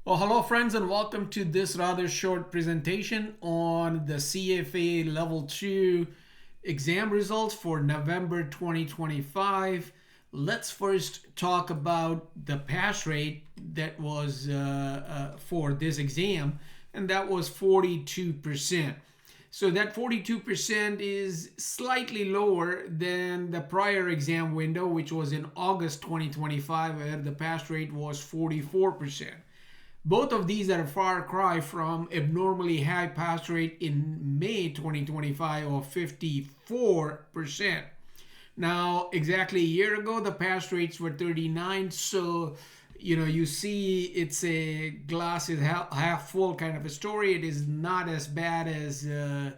Well, hello friends and welcome to this rather short presentation on the CFA Level 2 exam results for November 2025. Let's first talk about the pass rate that was for this exam, and that was 42%. So that 42% is slightly lower than the prior exam window, which was in August 2025, where the pass rate was 44%. Both of these are a far cry from abnormally high pass rate in May 2025 of 54%. Now, exactly a year ago, the pass rates were 39. So, you see it's a glass is half full kind of a story. It is not as bad as the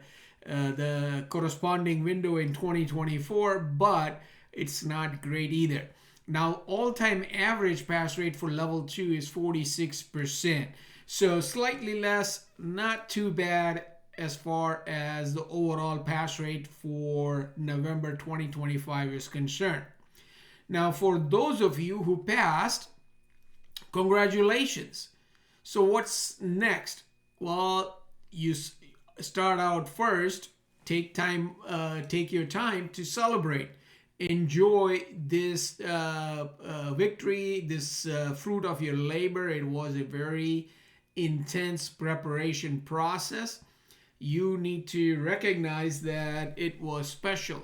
corresponding window in 2024, but it's not great either. Now, all-time average pass rate for level 2 is 46%. So slightly less, not too bad as far as the overall pass rate for November 2025 is concerned. Now, for those of you who passed, congratulations. So what's next? Well, you start out first, take your time to celebrate. Enjoy this victory, this fruit of your labor. It was a very intense preparation process. You need to recognize that it was special.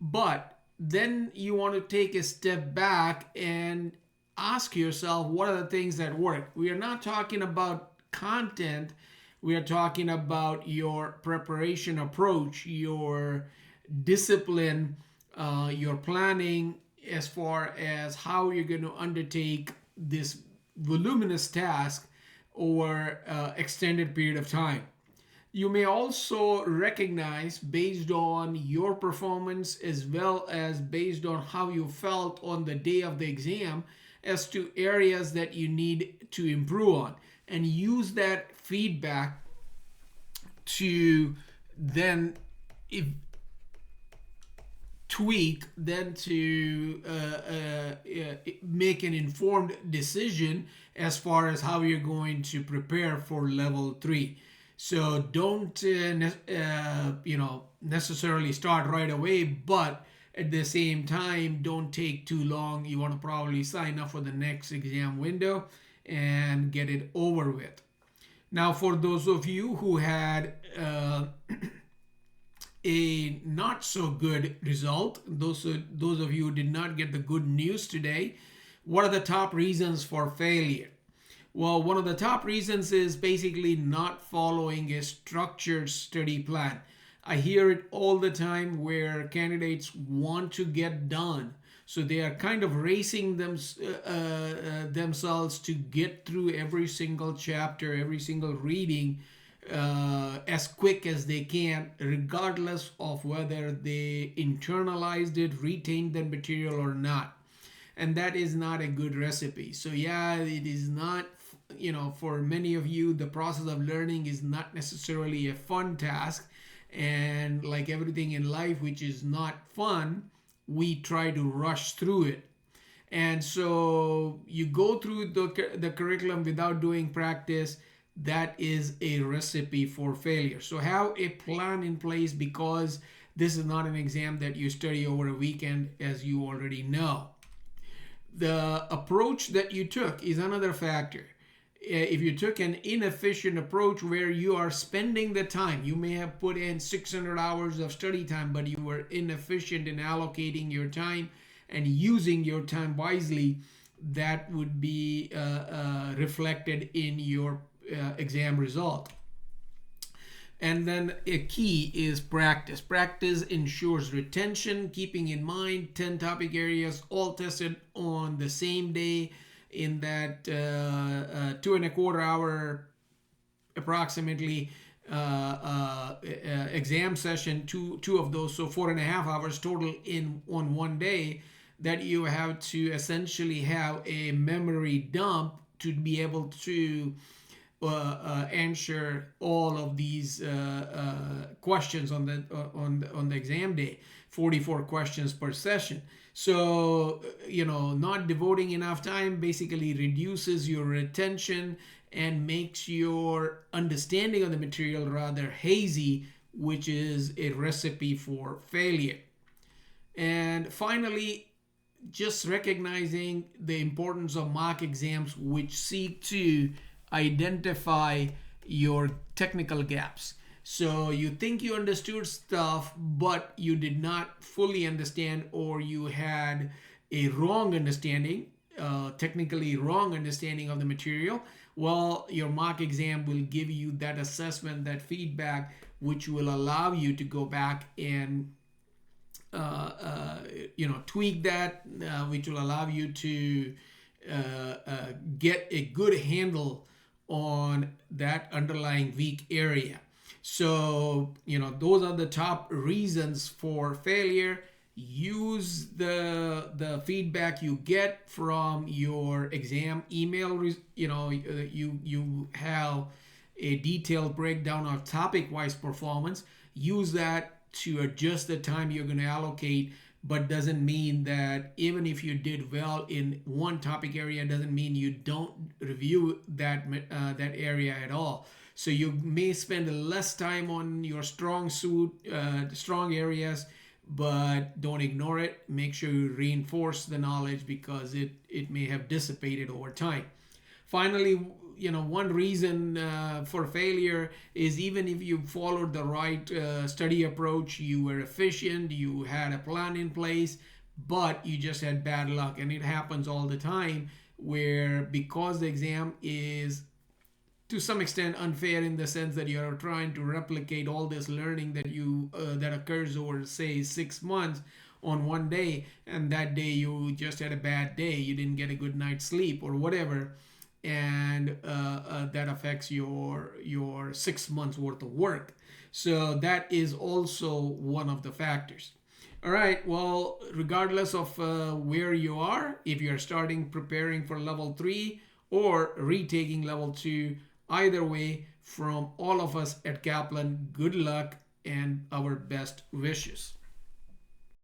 But then you want to take a step back and ask yourself, what are the things that work? We are not talking about content. We are talking about your preparation approach, your discipline, your planning as far as how you're going to undertake this voluminous task over extended period of time. You may also recognize, based on your performance as well as based on how you felt on the day of the exam, as to areas that you need to improve on, and use that feedback to then tweak, then to make an informed decision as far as how you're going to prepare for level 3. So don't necessarily start right away, but at the same time, don't take too long. You want to probably sign up for the next exam window and get it over with. Now, for those of you who had a not so good result, those of you who did not get the good news today, what are the top reasons for failure? Well, one of the top reasons is basically not following a structured study plan. I hear it all the time where candidates want to get done. So they are kind of racing themselves to get through every single chapter, every single reading as quick as they can, regardless of whether they internalized it, retained the material or not. And that is not a good recipe. So, yeah, it is not, for many of you, the process of learning is not necessarily a fun task. And like everything in life which is not fun, we try to rush through it. And so you go through the curriculum without doing practice. That is a recipe for failure. So have a plan in place, because this is not an exam that you study over a weekend, as you already know. The approach that you took is another factor. If you took an inefficient approach where you are spending the time, you may have put in 600 hours of study time, but you were inefficient in allocating your time and using your time wisely, that would be reflected in your exam result. And then a key is practice. Practice ensures retention, keeping in mind 10 topic areas all tested on the same day in that 2.25 hour approximately exam session, two of those, so 4.5 hours total on one day, that you have to essentially have a memory dump to be able to answer all of these questions on the exam day. 44 questions per session. So, not devoting enough time basically reduces your retention and makes your understanding of the material rather hazy, which is a recipe for failure. And finally, just recognizing the importance of mock exams, which seek to identify your technical gaps. So you think you understood stuff, but you did not fully understand, or you had a wrong understanding, technically wrong understanding of the material. Well, your mock exam will give you that assessment, that feedback, which will allow you to go back and tweak that, which will allow you to get a good handle on that underlying weak area. So, those are the top reasons for failure. Use the feedback you get from your exam email. You have a detailed breakdown of topic-wise performance. Use that to adjust the time you're going to allocate, but doesn't mean that even if you did well in one topic area, doesn't mean you don't review that area at all. So you may spend less time on your strong areas, but don't ignore it. Make sure you reinforce the knowledge, because it may have dissipated over time. Finally, one reason for failure is, even if you followed the right study approach, you were efficient, you had a plan in place, but you just had bad luck. And it happens all the time, where because the exam is to some extent unfair, in the sense that you're trying to replicate all this learning that occurs over, say, 6 months on one day, and that day you just had a bad day, you didn't get a good night's sleep or whatever, and that affects your 6 months worth of work. So that is also one of the factors. All right, well, regardless of where you are, if you're preparing for level 3 or retaking level 2, either way, from all of us at Kaplan, good luck and our best wishes.